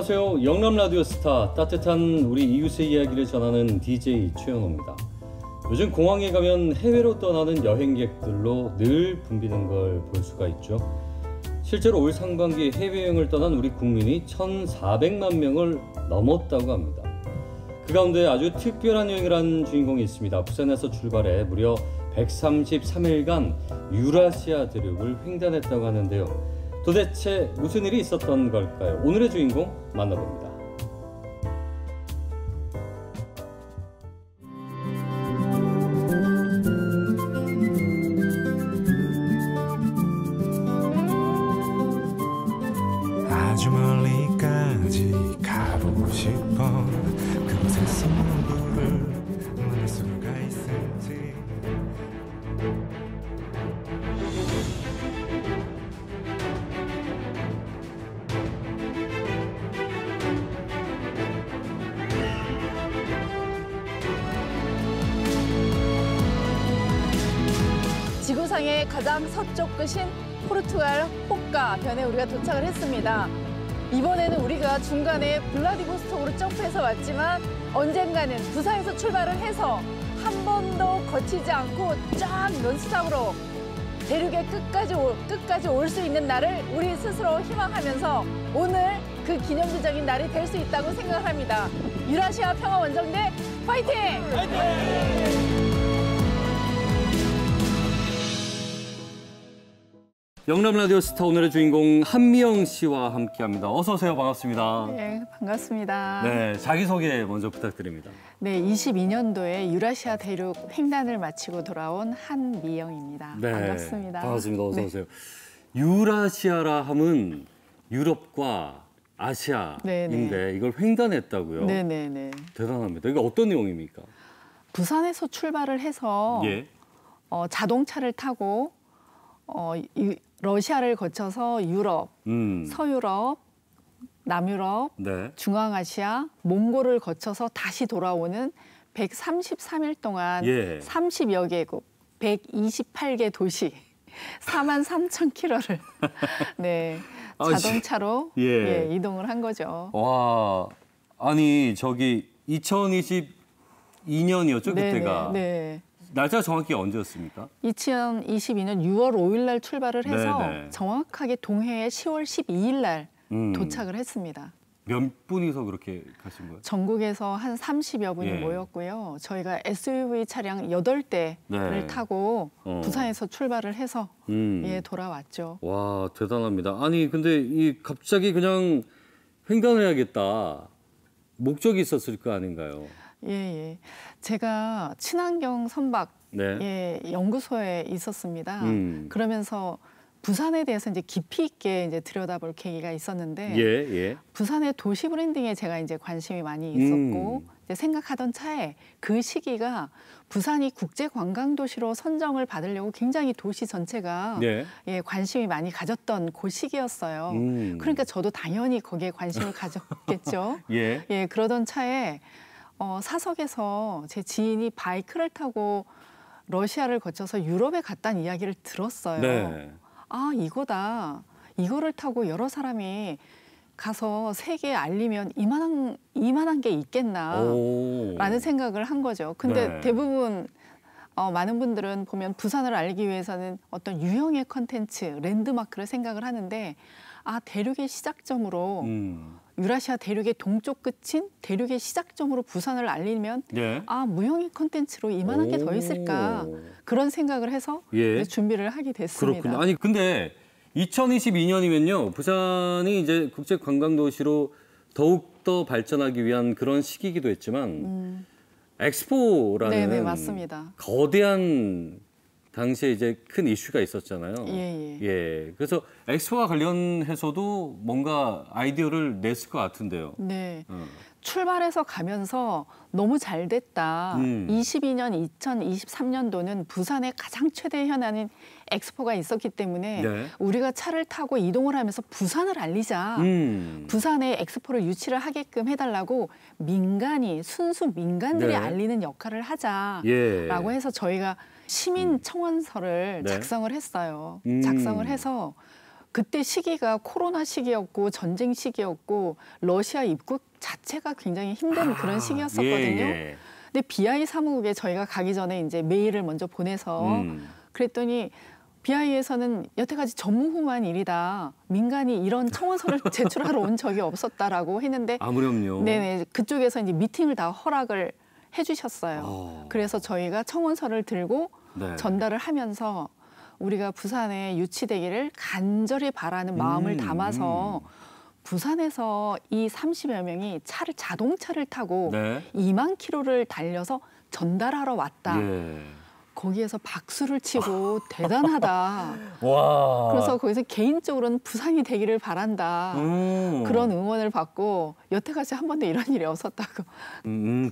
안녕하세요. 영남 라디오 스타 따뜻한 우리 이웃의 이야기를 전하는 DJ 최현호입니다. 요즘 공항에 가면 해외로 떠나는 여행객들로 늘 붐비는 걸 볼 수가 있죠. 실제로 올 상반기 해외여행을 떠난 우리 국민이 1,400만 명을 넘었다고 합니다. 그 가운데 아주 특별한 여행을 한 주인공이 있습니다. 부산에서 출발해 무려 133일간 유라시아 대륙을 횡단했다고 하는데요. 도대체 무슨 일이 있었던 걸까요? 오늘의 주인공 만나봅니다. 아주 멀리까지 가보고 싶어. 그곳에서 누구를 만날 수가 있을지. 지구상의 가장 서쪽 끝인 포르투갈 호카 변에 우리가 도착을 했습니다. 이번에는 우리가 중간에 블라디보스톡으로 점프해서 왔지만 언젠가는 부산에서 출발을 해서 한 번도 거치지 않고 쫙 논스톱으로 대륙의 끝까지 올 수 있는 날을 우리 스스로 희망하면서 오늘 그 기념비적인 날이 될 수 있다고 생각을 합니다. 유라시아 평화원정대 파이팅! 파이팅! 영남 라디오 스타 오늘의 주인공 한미영 씨와 함께합니다. 어서 오세요. 반갑습니다. 네, 반갑습니다. 네, 자기소개 먼저 부탁드립니다. 네, 22년도에 유라시아 대륙 횡단을 마치고 돌아온 한미영입니다. 네, 반갑습니다. 반갑습니다. 어서 오세요. 유라시아라 함은 유럽과 아시아인데 네네. 이걸 횡단했다고요? 네네네. 대단합니다. 이게 어떤 내용입니까? 부산에서 출발을 해서 예. 자동차를 타고 러시아를 거쳐서 유럽, 서유럽, 남유럽, 네. 중앙아시아, 몽골을 거쳐서 다시 돌아오는 133일 동안 예. 30여 개국, 128개 도시, 43,000km를 네, 자동차로 예. 이동을 한 거죠. 와, 아니 저기 2022년이었죠 그때가. 네. 날짜 정확히 언제였습니까? 2022년 6월 5일 날 출발을 해서 네네. 정확하게 동해에 10월 12일 날 도착을 했습니다. 몇 분이서 그렇게 가신 거예요? 전국에서 한 30여 분이 예. 모였고요. 저희가 SUV 차량 8대를 네. 타고 부산에서 출발을 해서 돌아왔죠. 와, 대단합니다. 아니 근데 이 갑자기 그냥 횡단해야겠다. 목적이 있었을 거 아닌가요? 예. 제가 친환경 선박 네. 연구소에 있었습니다. 그러면서 부산에 대해서 이제 깊이 있게 이제 들여다볼 계기가 있었는데 예. 부산의 도시 브랜딩에 제가 이제 관심이 많이 있었고 이제 생각하던 차에 그 시기가 부산이 국제 관광 도시로 선정을 받으려고 굉장히 도시 전체가 관심이 많이 가졌던 그 시기였어요. 그러니까 저도 당연히 거기에 관심을 가졌겠죠. 예. 그러던 차에 사석에서 제 지인이 바이크를 타고 러시아를 거쳐서 유럽에 갔다는 이야기를 들었어요. 네. 아, 이거다. 이거를 타고 여러 사람이 가서 세계에 알리면 이만한 게 있겠나라는 생각을 한 거죠. 근데 대부분 많은 분들은 보면 부산을 알리기 위해서는 어떤 유형의 컨텐츠, 랜드마크를 생각을 하는데 대륙의 시작점으로 유라시아 대륙의 동쪽 끝인 대륙의 시작점으로 부산을 알리면 무형의 컨텐츠로 이만한 게 더 있을까 그런 생각을 해서 준비를 하게 됐습니다. 그렇군요. 아니 근데 2022년이면요 부산이 이제 국제 관광 도시로 더욱 더 발전하기 위한 그런 시기이기도 했지만 엑스포라는 네, 맞습니다. 거대한 당시에 이제 큰 이슈가 있었잖아요. 예. 그래서 엑스포와 관련해서도 뭔가 아이디어를 냈을 것 같은데요. 네. 출발해서 가면서 너무 잘 됐다. 22년, 2023년도는 부산의 가장 최대 현안인 엑스포가 있었기 때문에 우리가 차를 타고 이동을 하면서 부산을 알리자. 부산에 엑스포를 유치를 하게끔 해달라고 순수 민간들이 알리는 역할을 하자라고 해서 저희가 시민 청원서를 작성을 했어요. 작성을 해서 그때 시기가 코로나 시기였고 전쟁 시기였고 러시아 입국 자체가 굉장히 힘든 그런 시기였었거든요. 예. 근데 BI 사무국에 저희가 가기 전에 이제 메일을 먼저 보내서 그랬더니 BI에서는 여태까지 전무후무한 일이다. 민간이 이런 청원서를 제출하러 온 적이 없었다라고 했는데 아무렴요. 네네 그쪽에서 이제 미팅을 다 허락을 해주셨어요. 그래서 저희가 청원서를 들고 네. 전달을 하면서 우리가 부산에 유치되기를 간절히 바라는 마음을 담아서 부산에서 이 30여 명이 자동차를 타고 네. 2만 킬로를 달려서 전달하러 왔다. 예. 거기에서 박수를 치고 대단하다. 와. 그래서 거기서 개인적으로는 부산이 되기를 바란다. 그런 응원을 받고 여태까지 한 번도 이런 일이 없었다고.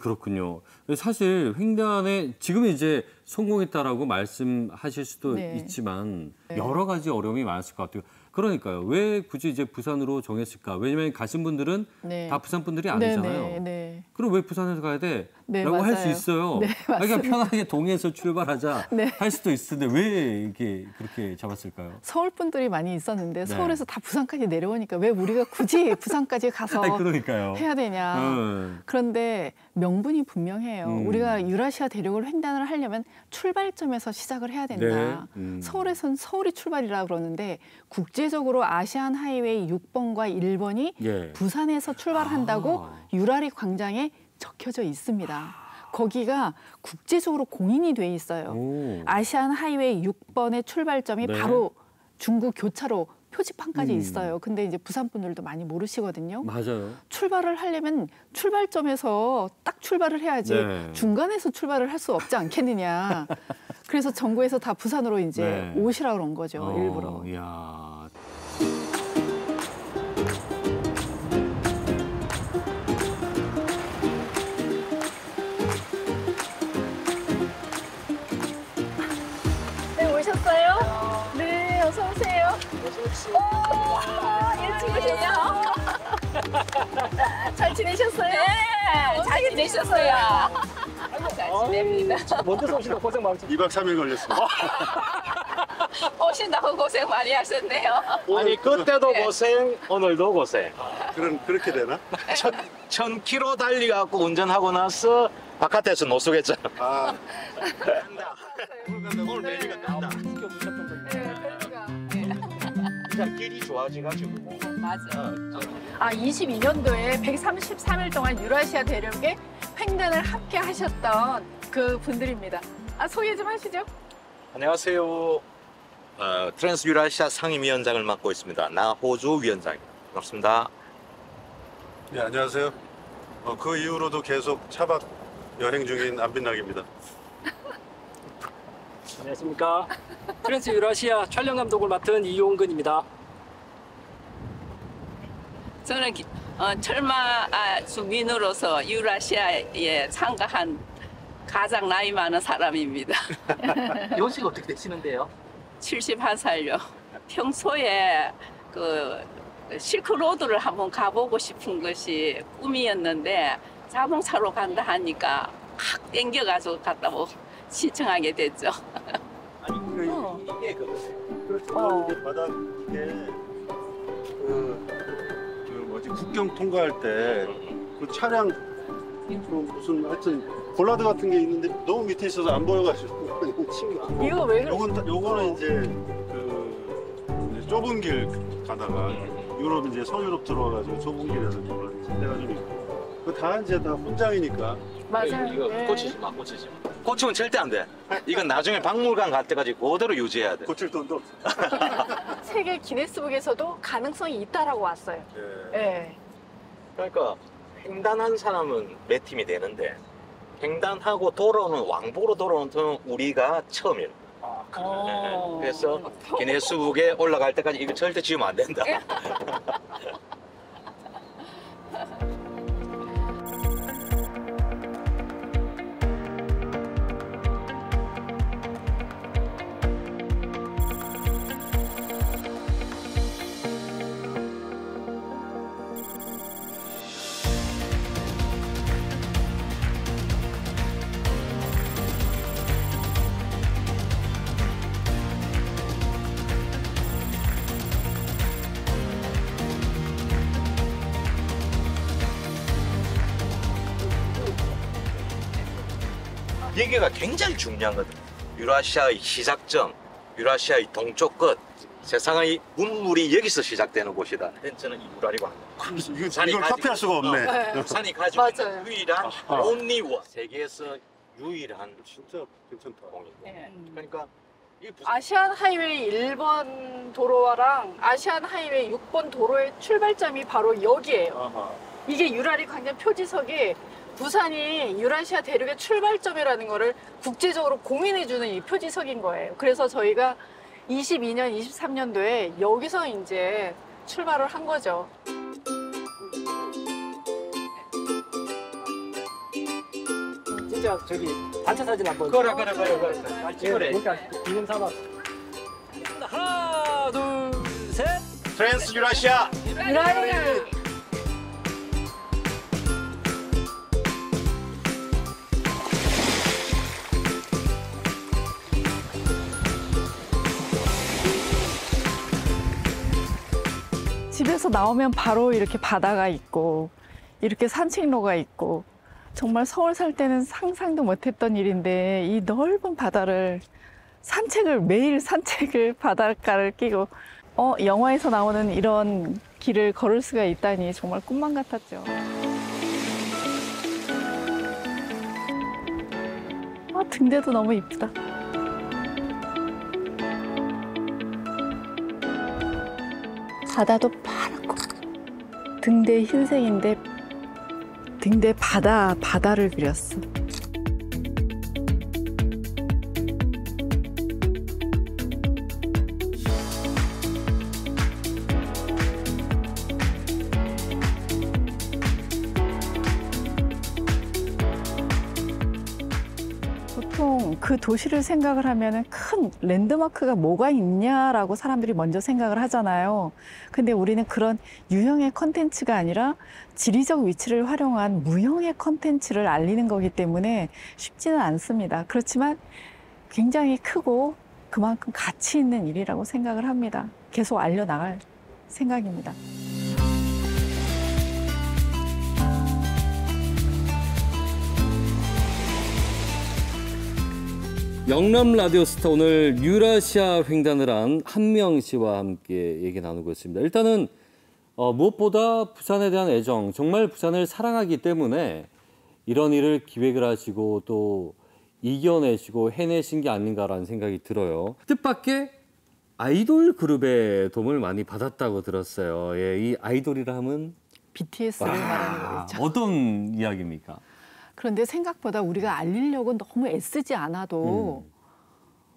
그렇군요. 사실 횡단에 지금 이제 성공했다라고 말씀하실 수도 네. 있지만 네. 여러 가지 어려움이 많았을 것 같아요. 그러니까요. 왜 굳이 이제 부산으로 정했을까? 왜냐면 가신 분들은 네. 다 부산 분들이 네, 아니잖아요. 네, 네. 그럼 왜 부산에서 가야 돼? 네, 라고 할 수 맞아요. 있어요. 네, 그냥 편하게 동해에서 출발하자 네. 할 수도 있는데 왜 이렇게 그렇게 잡았을까요? 서울 분들이 많이 있었는데 네. 서울에서 다 부산까지 내려오니까 왜 우리가 굳이 부산까지 가서 아니, 그러니까요. 해야 되냐. 그런데 명분이 분명해요. 우리가 유라시아 대륙을 횡단을 하려면 출발점에서 시작을 해야 된다. 네. 서울에선 서울이 출발이라 그러는데 국제적으로 아시안 하이웨이 6번과 1번이 예. 부산에서 출발한다고 유라리 광장에 적혀져 있습니다. 거기가 국제적으로 공인이 돼 있어요. 오. 아시안 하이웨이 6번의 출발점이 네. 바로 중구 교차로 표지판까지 있어요. 근데 이제 부산 분들도 많이 모르시거든요. 맞아요. 출발을 하려면 출발점에서 딱 출발을 해야지 네. 중간에서 출발을 할 수 없지 않겠느냐. 그래서 전국에서 다 부산으로 이제 네. 오시라고 그런 거죠. 일부러. 이야. 네, 오셨어요? 네, 어서 오세요. 일찍 오셨어요? 잘 지내셨어요? 네, 잘 지내셨어요. 잘 지냅니다. 먼저 오시다 고생 많으셨어요. 2박 3일 걸렸습니다. 오신다고 고생 많이 하셨네요. 아니 그때도 네. 고생, 오늘도 고생. 그렇게 되나? 1000km 달리갖고 운전하고 나서 바깥에서 노숙했잖아. 아, 오늘 내리가 간다. 진짜 길이 좋아지가지고. 맞아. 아, 22년도에 133일 동안 유라시아 대륙에 횡단을 함께 하셨던 그 분들입니다. 아, 소개 좀 하시죠. 안녕하세요. 트랜스 유라시아 상임위원장을 맡고 있습니다. 나호주 위원장입니다. 반갑습니다. 네, 안녕하세요. 그 이후로도 계속 차박 여행 중인 안빈락입니다. 안녕하십니까. 트랜스 유라시아 촬영 감독을 맡은 이용근입니다. 저는 철마 주민으로서 유라시아에 참가한 가장 나이 많은 사람입니다. 연세가 어떻게 되시는데요? 71살요. 평소에 그 실크로드를 한번 가보고 싶은 것이 꿈이었는데 자동차로 간다 하니까 확 땡겨가지고 갔다 신청하게 됐죠. 아니 이게 바닥에 국경 통과할 때 그 차량 무슨 하여튼 볼라드 같은 게 있는데 너무 밑에 있어서 안 보여가지고 이거 왜 그래? 요거는 이제 이제 좁은 길 가다가 유럽 이제 서유럽 들어와가지고 좁은 길에서 데가 좀 있고 그 다 이제 다 훈장이니까 맞아요. 이거 네. 꽂히지 마, 꽂히지 마. 꽂히면 절대 안 돼. 이건 나중에 박물관 갈 때까지 그대로 유지해야 돼. 고칠 돈도 없어. 세계 기네스북에서도 가능성이 있다라고 왔어요. 예. 네. 그러니까 횡단한 사람은 몇 팀이 되는데 횡단하고 돌아오는 왕복으로 돌아오는 팀은 우리가 처음이에요. 어. 그래서 기네스북에 올라갈 때까지 이거 절대 지우면 안 된다. 여기가 굉장히 중요하거든요. 유라시아의 시작점, 유라시아의 동쪽 끝, 세상의 문물이 여기서 시작되는 곳이다. 저는 이 유라리고 합니다. 이걸 카피할 수가 없네. 부산이 가지고 맞아요. 있는 유일한 아하. only one. 세계에서 유일한 진짜 괜찮다. 공이고. 네. 그러니까 이 부산 아시안 하이웨이 1번 도로랑 아시안 하이웨이 6번 도로의 출발점이 바로 여기예요. 아하. 이게 유라리 광장 표지석이 부산이 유라시아 대륙의 출발점이라는 거를 국제적으로 공인해주는 이 표지석인 거예요. 그래서 저희가 22년, 23년도에 여기서 이제 출발을 한 거죠. 진짜 저기 단체 사진 한번. 그래. 찍으래. 그러니까 기념 삼아. 하나, 둘, 셋. 트랜스 유라시아. 유라리! 집에서 나오면 바로 이렇게 바다가 있고 이렇게 산책로가 있고 정말 서울 살 때는 상상도 못했던 일인데 이 넓은 바다를 매일 산책을 바닷가를 끼고 영화에서 나오는 이런 길을 걸을 수가 있다니 정말 꿈만 같았죠. 등대도 너무 이쁘다. 바다도 파랗고 등대 흰색인데 등대 바다를 그렸어. 보통 그 도시를 생각을 하면은 큰 랜드마크가 뭐가 있냐라고 사람들이 먼저 생각을 하잖아요. 근데 우리는 그런 유형의 컨텐츠가 아니라 지리적 위치를 활용한 무형의 컨텐츠를 알리는 거기 때문에 쉽지는 않습니다. 그렇지만 굉장히 크고 그만큼 가치 있는 일이라고 생각을 합니다. 계속 알려나갈 생각입니다. 영남 라디오스타 오늘 유라시아 횡단을 한 한명 씨와 함께 얘기 나누고 있습니다. 일단은 무엇보다 부산에 대한 애정, 정말 부산을 사랑하기 때문에 이런 일을 기획을 하시고 또 이겨내시고 해내신 게 아닌가라는 생각이 들어요. 뜻밖의 아이돌 그룹의 도움을 많이 받았다고 들었어요. 예, 이 아이돌이라 하면 BTS를 말하는 거죠. 어떤 이야기입니까? 그런데 생각보다 우리가 알리려고 너무 애쓰지 않아도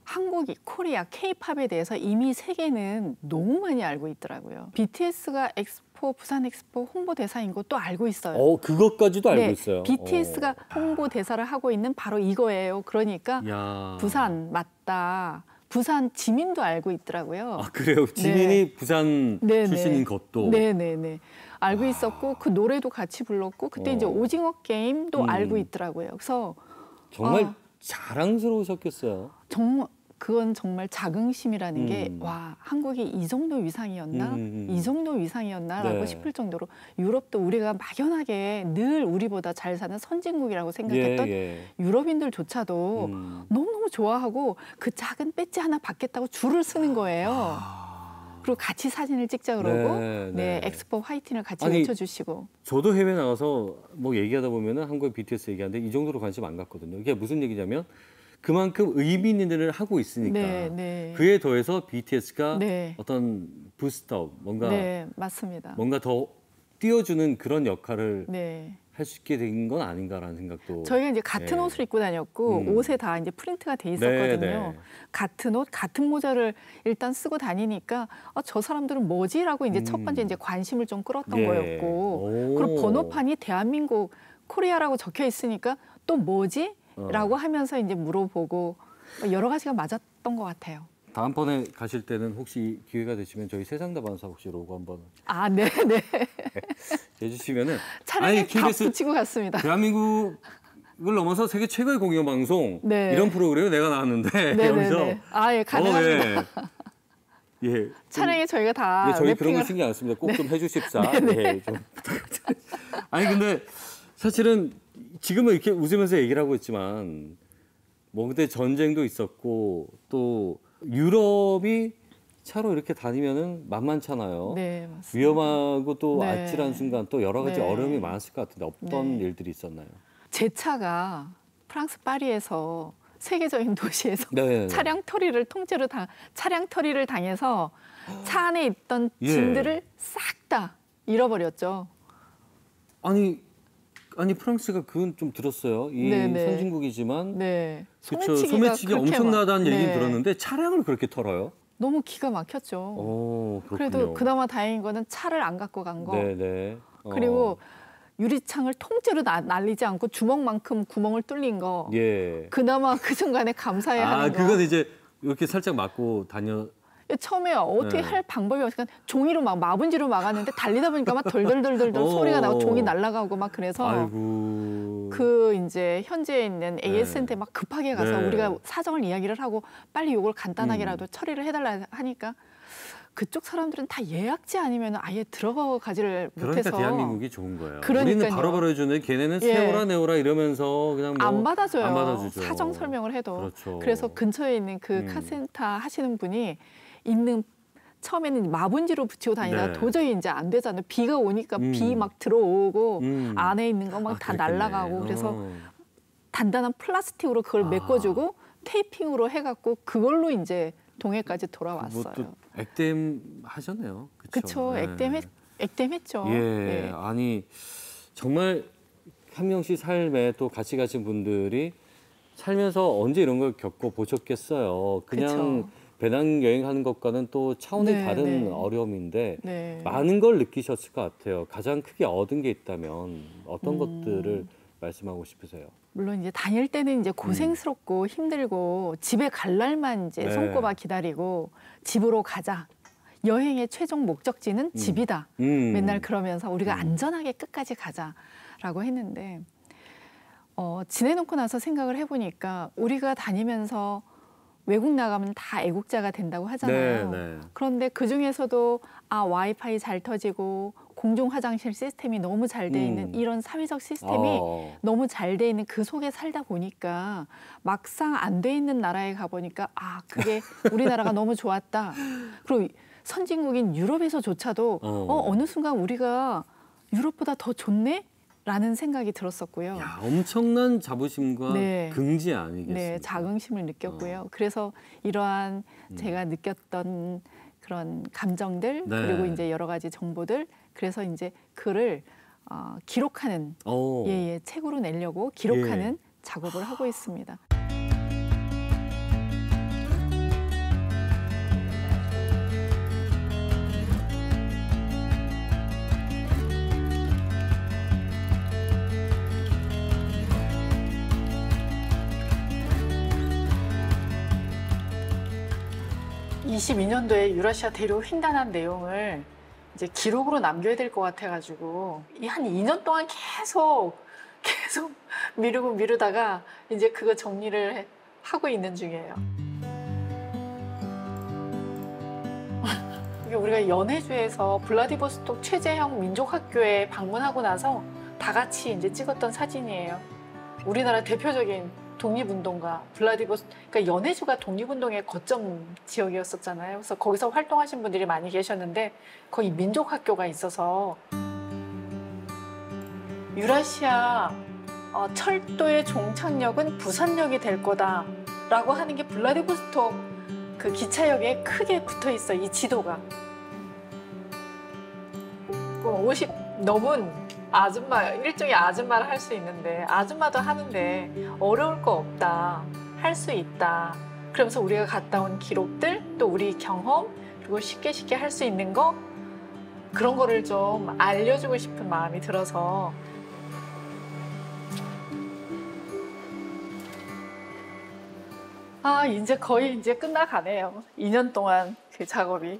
한국이 코리아 K-팝에 대해서 이미 세계는 너무 많이 알고 있더라고요. BTS가 엑스포 부산 엑스포 홍보 대사인 것도 알고 있어요. 그것까지도 알고 네, 있어요. BTS가 홍보 대사를 하고 있는 바로 이거예요. 그러니까 야. 부산 맞다. 부산 지민도 알고 있더라고요. 아 그래요? 지민이 부산 네네. 출신인 것도. 네네네. 알고 있었고 그 노래도 같이 불렀고 그때 이제 오징어 게임도 알고 있더라고요. 그래서 정말 자랑스러우셨겠어요. 그건 정말 자긍심이라는 게 와 한국이 이 정도 위상이었나 이 정도 위상이었나라고 네. 싶을 정도로 유럽도 우리가 막연하게 늘 우리보다 잘 사는 선진국이라고 생각했던 유럽인들조차도 너무너무 좋아하고 그 작은 배지 하나 받겠다고 줄을 서는 거예요. 그리고 같이 사진을 찍자 그러고 네, 엑스포 화이팅을 같이 아니, 외쳐주시고. 저도 해외 나가서 뭐 얘기하다 보면은 한국의 BTS 얘기하는데 이 정도로 관심 안 갖거든요. 이게 무슨 얘기냐면 그만큼 의미 있는 일을 하고 있으니까 그에 더해서 BTS가 어떤 부스터 뭔가 맞습니다. 뭔가 더 띄워주는 그런 역할을 할 수 있게 된 건 아닌가라는 생각도. 저희가 이제 같은 옷을 입고 다녔고 옷에 다 이제 프린트가 돼 있었거든요. 같은 옷, 같은 모자를 일단 쓰고 다니니까 저 사람들은 뭐지라고 이제 첫 번째 이제 관심을 좀 끌었던 거였고, 그리고 번호판이 대한민국 코리아라고 적혀 있으니까 또 뭐지? 라고 하면서 이제 물어보고 여러 가지가 맞았던 것 같아요. 다음번에 가실 때는 혹시 기회가 되시면 저희 세상다반사 혹시 로고 한번 네네 해주시면은 차량에 다 붙이고 갔습니다. 대한민국을 넘어서 세계 최고의 공영 방송 이런 프로그램에 내가 나왔는데 여기서 예 가능합니다. 예, 차량에 저희가 다 저희 그런 거 신경 안 씁니다. 꼭 좀 해주십사. 예, 좀 아니 근데 사실은 지금은 이렇게 웃으면서 얘기를 하고 있지만 뭐 그때 전쟁도 있었고 또 유럽이 차로 이렇게 다니면은 만만찮아요. 네, 맞습니다. 위험하고 또 네. 아찔한 순간 또 여러 가지 네. 어려움이 많았을 것 같은데 어떤 네. 일들이 있었나요? 제 차가 프랑스 파리에서 세계적인 도시에서 네. 차량 터리를 당해서 차 안에 있던 예. 짐들을 싹 다 잃어버렸죠. 아니 프랑스가 그건 좀 들었어요. 이 네네. 선진국이지만 네. 그렇죠. 소매치기 그렇게 엄청나다는 막- 얘기는 네. 들었는데 차량을 그렇게 털어요? 너무 기가 막혔죠. 그렇군요. 그래도 그나마 다행인 거는 차를 안 갖고 간 거. 네네. 그리고 유리창을 통째로 날리지 않고 주먹만큼 구멍을 뚫린 거. 예. 그나마 그 순간에 감사해야 하는 거. 그건 이제 이렇게 살짝 맞고 다녀. 처음에 어떻게 네. 할 방법이 없으니까 종이로 막 마분지로 막았는데 달리다 보니까 막 덜덜덜덜 소리가 나고 종이 날아가고 막 그래서 아이고. 그 이제 현지에 있는 AS한테 막 급하게 가서 네. 우리가 사정을 이야기를 하고 빨리 이걸 간단하게라도 처리를 해달라 하니까 그쪽 사람들은 다 예약제 아니면 아예 들어가지를 그러니까 못해서 대한민국이 좋은 거예요. 그러니까요. 우리는 바로바로 해주는데 걔네는 예. 세워라 내워라 이러면서 그냥 뭐 안 받아줘요. 안 받아주죠. 사정 설명을 해도. 그렇죠. 그래서 근처에 있는 그 카센터 하시는 분이 있는 처음에는 마분지로 붙이고 다니다가 네. 도저히 이제 안 되잖아요. 비가 오니까 비 막 들어오고 안에 있는 거 막 다 그랬겠네. 날아가고 그래서 단단한 플라스틱으로 그걸 메꿔주고 테이핑으로 해갖고 그걸로 이제 동해까지 돌아왔어요. 뭐또 액땜 하셨네요. 그쵸. 네. 액땜했죠. 예. 예. 아니 정말 한 명씩 삶에 또 같이 가신 분들이 살면서 언제 이런 걸 겪어 보셨겠어요. 그냥 그쵸. 배낭 여행하는 것과는 또 차원이 네, 다른 네. 어려움인데 네. 많은 걸 느끼셨을 것 같아요. 가장 크게 얻은 게 있다면 어떤 것들을 말씀하고 싶으세요? 물론 이제 다닐 때는 이제 고생스럽고 힘들고 집에 갈 날만 이제 네. 손꼽아 기다리고 집으로 가자. 여행의 최종 목적지는 집이다. 맨날 그러면서 우리가 안전하게 끝까지 가자라고 했는데 지내놓고 나서 생각을 해보니까 우리가 다니면서 외국 나가면 다 애국자가 된다고 하잖아요. 네. 그런데 그 중에서도 와이파이 잘 터지고 공중 화장실 시스템이 너무 잘 돼 있는 이런 사회적 시스템이 너무 잘 돼 있는 그 속에 살다 보니까 막상 안 돼 있는 나라에 가 보니까 그게 우리나라가 너무 좋았다. 그리고 선진국인 유럽에서조차도 어느 순간 우리가 유럽보다 더 좋네? 라는 생각이 들었었고요. 야, 엄청난 자부심과 네. 긍지 아니겠습니까? 네, 자긍심을 느꼈고요. 그래서 이러한 제가 느꼈던 그런 감정들 네. 그리고 이제 여러 가지 정보들 그래서 이제 글을 기록하는 책으로 내려고 기록하는 작업을 하고 있습니다. (22년도에) 유라시아 대륙 횡단한 내용을 이제 기록으로 남겨야 될 것 같아가지고 한 2년 동안 계속 미루다가 이제 그거 정리를 하고 있는 중이에요. 이게 우리가 연해주에서 블라디보스톡 최재형 민족학교에 방문하고 나서 다 같이 이제 찍었던 사진이에요. 우리나라 대표적인 독립운동가 그러니까 연해주가 독립운동의 거점 지역이었었잖아요. 그래서 거기서 활동하신 분들이 많이 계셨는데 거기 민족학교가 있어서 유라시아 철도의 종착역은 부산역이 될 거다라고 하는 게 블라디보스톡 그 기차역에 크게 붙어 있어 이 지도가. 50 넘은 아줌마, 일종의 아줌마를 할 수 있는데 아줌마도 하는데 어려울 거 없다, 할 수 있다. 그러면서 우리가 갔다 온 기록들, 또 우리 경험, 그리고 쉽게 할 수 있는 거 그런 거를 좀 알려주고 싶은 마음이 들어서 이제 거의 이제 끝나가네요. 2년 동안 그 작업이.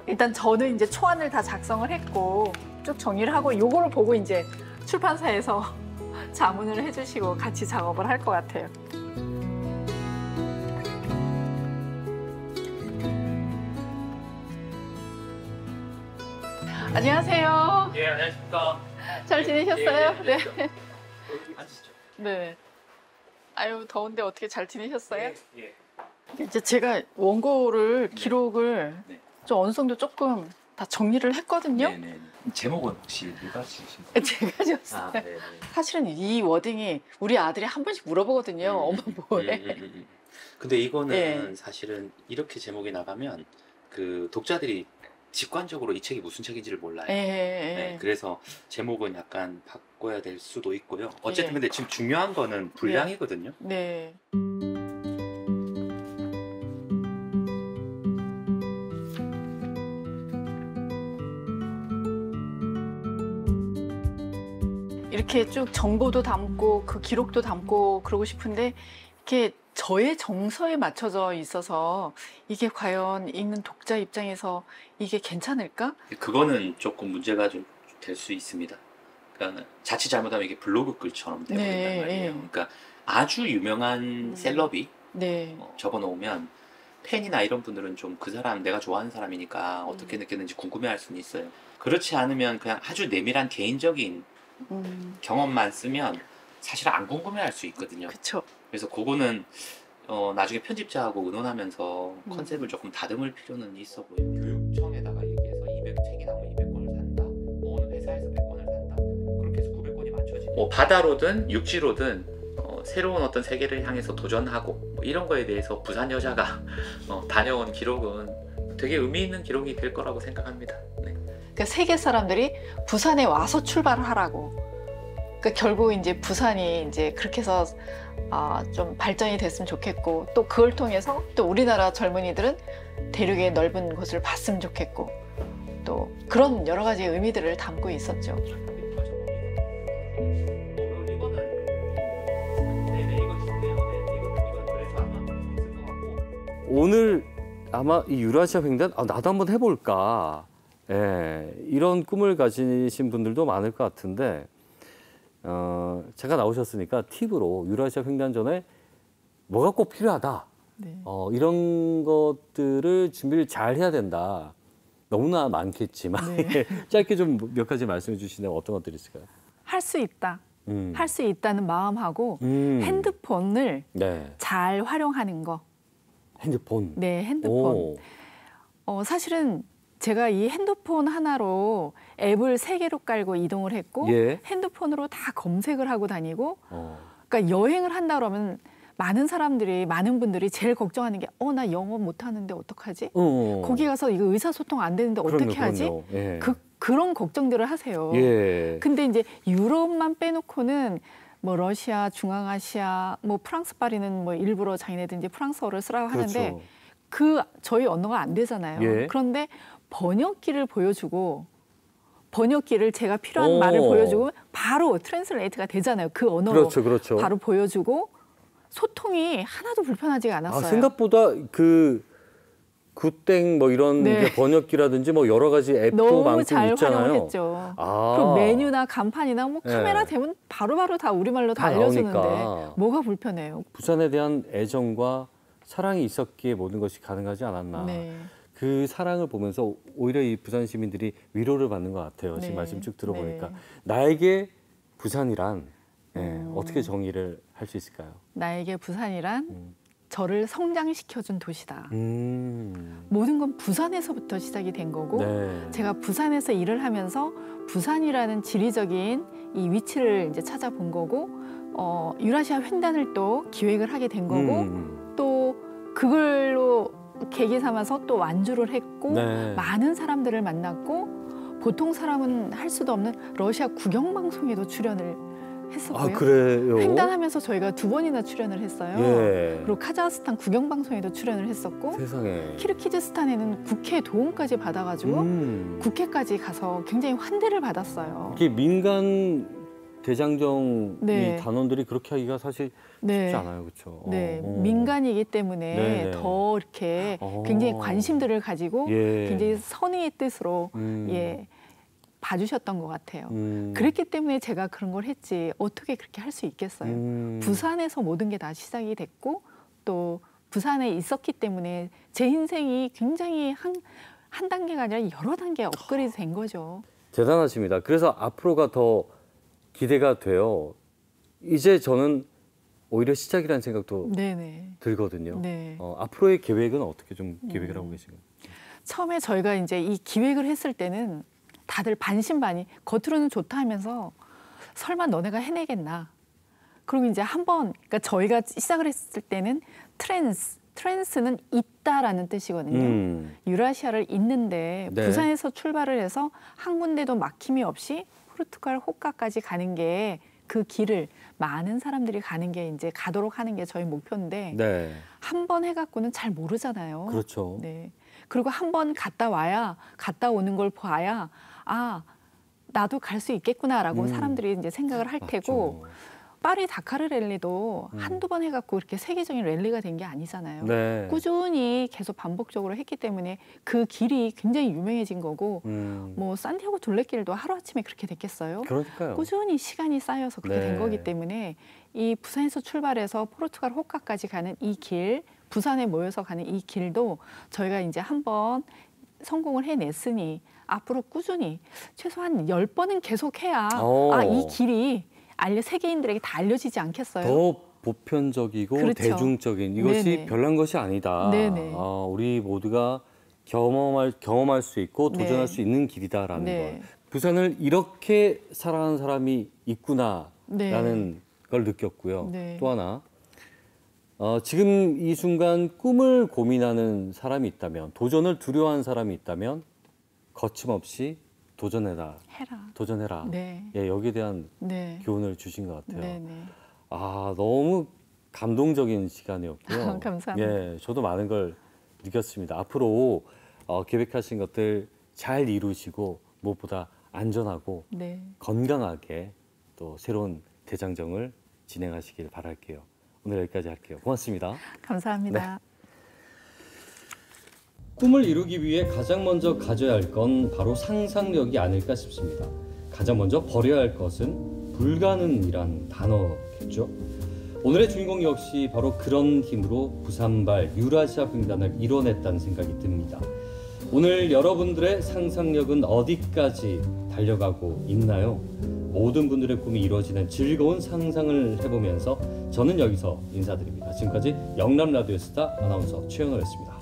일단 저는 이제 초안을 다 작성을 했고 쭉 정리를 하고 요거를 보고 이제 출판사에서 자문을 해주시고 같이 작업을 할 것 같아요. 안녕하세요. 예, 안녕하십니까. 잘 지내셨어요? 예, 네. 앉으시죠. 네. 아유, 더운데 어떻게 잘 지내셨어요? 예. 이제 제가 원고를 기록을 네. 좀 어느 정도 조금 다 정리를 했거든요. 네네. 제목은 혹시 누가 지으신 제가 지었어요. 아, 네네. 사실은 이 워딩이 우리 아들이 한 번씩 물어보거든요. 엄마 뭐해? 근데 이거는 예. 사실은 이렇게 제목이 나가면 그 독자들이 직관적으로 이 책이 무슨 책인지를 몰라요. 예, 네, 예. 그래서 제목은 약간 바꿔야 될 수도 있고요. 어쨌든 예. 근데 지금 중요한 거는 분량이거든요. 네. 이렇게 쭉 정보도 담고 그 기록도 담고 그러고 싶은데 이렇게 저의 정서에 맞춰져 있어서 이게 과연 읽는 독자 입장에서 이게 괜찮을까? 그거는 조금 문제가 좀 될 수 있습니다. 그러니까 자칫 잘못하면 이게 블로그 글처럼 돼버린단 네, 말이에요. 예. 그러니까 아주 유명한 셀럽이 네. 적어놓으면 팬이나 이런 분들은 좀 그 사람 내가 좋아하는 사람이니까 어떻게 느꼈는지 궁금해할 수는 있어요. 그렇지 않으면 그냥 아주 내밀한 개인적인 경험만 쓰면 사실 안 궁금해할 수 있거든요. 그렇죠. 그래서 그거는 나중에 편집자하고 의논하면서 컨셉을 조금 다듬을 필요는 있어 보여요. 교육청에다가 얘기해서 200책이 나오면 200권을 산다. 뭐 어느 회사에서 100권을 산다. 그렇게 해서 900권이 맞춰지죠. 뭐 바다로든 육지로든 새로운 어떤 세계를 향해서 도전하고 뭐 이런 거에 대해서 부산 여자가 다녀온 기록은 되게 의미 있는 기록이 될 거라고 생각합니다. 네. 그러니까 세계 사람들이 부산에 와서 출발을 하라고. 그러니까 결국 이제 부산이 이제 그렇게 해서 좀 발전이 됐으면 좋겠고 또 그걸 통해서 또 우리나라 젊은이들은 대륙의 넓은 곳을 봤으면 좋겠고 또 그런 여러 가지 의미들을 담고 있었죠. 오늘 아마 이 유라시아 횡단 나도 한번 해볼까. 예, 이런 꿈을 가지신 분들도 많을 것 같은데 제가 나오셨으니까 팁으로 유라시아 횡단전에 뭐가 꼭 필요하다. 네. 이런 것들을 준비를 잘 해야 된다. 너무나 많겠지만 네. 짧게 좀 몇 가지 말씀해 주시면 어떤 것들이 있을까요? 할 수 있다. 할 수 있다는 마음하고 핸드폰을 네. 잘 활용하는 거. 핸드폰. 네, 핸드폰. 사실은 제가 이 핸드폰 하나로 앱을 3개로 깔고 이동을 했고 예. 핸드폰으로 다 검색을 하고 다니고 그러니까 여행을 한다 그러면 많은 분들이 제일 걱정하는 게 나 영어 못하는데 어떡하지? 거기 가서 이거 의사소통 안 되는데 어떻게 하지? 예. 그런 걱정들을 하세요. 예. 근데 이제 유럽만 빼놓고는 뭐 러시아, 중앙아시아, 뭐 프랑스 파리는 뭐 일부러 자기네들 이제 프랑스어를 쓰라고 하는데 그렇죠. 저희 언어가 안 되잖아요. 예. 그런데 번역기를 보여주고 번역기를 제가 필요한 말을 보여주고 바로 트랜슬레이트가 되잖아요. 그 언어로 그렇죠. 바로 보여주고 소통이 하나도 불편하지가 않았어요. 생각보다 굿땡 뭐 이런 네. 번역기라든지 뭐 여러 가지 앱도 너무 많고 잘 있잖아요. 활용했죠. 그리고 메뉴나 간판이나 뭐 카메라 대면 바로바로 다 우리말로 다 알려주는데 나오니까. 뭐가 불편해요. 부산에 대한 애정과 사랑이 있었기에 모든 것이 가능하지 않았나. 네. 그 사랑을 보면서 오히려 이 부산 시민들이 위로를 받는 것 같아요. 네. 지금 말씀 쭉 들어보니까. 네. 나에게 부산이란 어떻게 정의를 할 수 있을까요? 나에게 부산이란 저를 성장시켜준 도시다. 음. 모든 건 부산에서부터 시작이 된 거고 네. 제가 부산에서 일을 하면서 부산이라는 지리적인 이 위치를 이제 찾아본 거고 유라시아 횡단을 또 기획을 하게 된 거고 또 그걸로 계기 삼아서 또 완주를 했고 네. 많은 사람들을 만났고 보통 사람은 할 수도 없는 러시아 국영 방송에도 출연을 했었고요. 그래요? 횡단하면서 저희가 2번이나 출연을 했어요. 예. 그리고 카자흐스탄 국영 방송에도 출연을 했었고 세상에. 키르기즈스탄에는 국회 도움까지 받아가지고 국회까지 가서 굉장히 환대를 받았어요. 이게 민간 대장정 네. 이 단원들이 그렇게 하기가 사실 쉽지 않아요, 그렇죠? 네, 민간이기 때문에 네네. 더 이렇게 굉장히 관심들을 가지고 굉장히 선의의 뜻으로 봐주셨던 것 같아요. 그랬기 때문에 제가 그런 걸 했지 어떻게 그렇게 할 수 있겠어요. 부산에서 모든 게 다 시작이 됐고 또 부산에 있었기 때문에 제 인생이 굉장히 한 단계가 아니라 여러 단계 업그레이드 된 거죠. 대단하십니다. 그래서 앞으로가 더 기대가 돼요. 이제 저는 오히려 시작이라는 생각도 네네. 들거든요. 네. 앞으로의 계획은 어떻게 좀 계획을 하고 계신가요? 처음에 저희가 이제 이 기획을 했을 때는 다들 반신반의, 겉으로는 좋다 하면서 설마 너네가 해내겠나. 그리고 이제 한번, 그러니까 저희가 시작을 했을 때는 트랜스는 있다라는 뜻이거든요. 유라시아를 잇는데 네. 부산에서 출발을 해서 한 군데도 막힘이 없이 포르투갈 호카까지 가는 게 그 길을 많은 사람들이 가는 게 이제 가도록 하는 게 저희 목표인데 네. 한 번 해갖고는 잘 모르잖아요. 그렇죠. 네. 그리고 한 번 갔다 오는 걸 봐야 아 나도 갈 수 있겠구나라고 사람들이 이제 생각을 할 테고 파리 다카르 랠리도 한두 번 해갖고 이렇게 세계적인 랠리가 된 게 아니잖아요. 네. 꾸준히 계속 반복적으로 했기 때문에 그 길이 굉장히 유명해진 거고 뭐 산티아고 둘레길도 하루아침에 그렇게 됐겠어요. 그러니까요. 꾸준히 시간이 쌓여서 그렇게 네. 된 거기 때문에 이 부산에서 출발해서 포르투갈 호카까지 가는 이 길, 부산에 모여서 가는 이 길도 저희가 이제 한번 성공을 해냈으니 앞으로 꾸준히 최소한 10번은 계속해야 이 길이 세계인들에게 다 알려지지 않겠어요? 더 보편적이고 그렇죠. 대중적인 이것이 네네. 별난 것이 아니다. 네네. 우리 모두가 경험할 수 있고 도전할 네. 수 있는 길이다라는 네. 걸. 부산을 이렇게 사랑하는 사람이 있구나라는 네. 걸 느꼈고요. 네. 또 하나 지금 이 순간 꿈을 고민하는 사람이 있다면, 도전을 두려워하는 사람이 있다면 거침없이 도전해라. 네. 예, 여기에 대한 네. 교훈을 주신 것 같아요. 네네. 너무 감동적인 시간이었고요. 감사합니다. 예, 저도 많은 걸 느꼈습니다. 앞으로 계획하신 것들 잘 이루시고 무엇보다 안전하고 네. 건강하게 또 새로운 대장정을 진행하시길 바랄게요. 오늘 여기까지 할게요. 고맙습니다. 감사합니다. 꿈을 이루기 위해 가장 먼저 가져야 할 건 바로 상상력이 아닐까 싶습니다. 가장 먼저 버려야 할 것은 불가능이란 단어겠죠. 오늘의 주인공 역시 바로 그런 힘으로 부산발 유라시아 횡단을 이뤄냈다는 생각이 듭니다. 오늘 여러분들의 상상력은 어디까지 달려가고 있나요? 모든 분들의 꿈이 이루어지는 즐거운 상상을 해보면서 저는 여기서 인사드립니다. 지금까지 영남 라디오 스타 아나운서 최현호였습니다.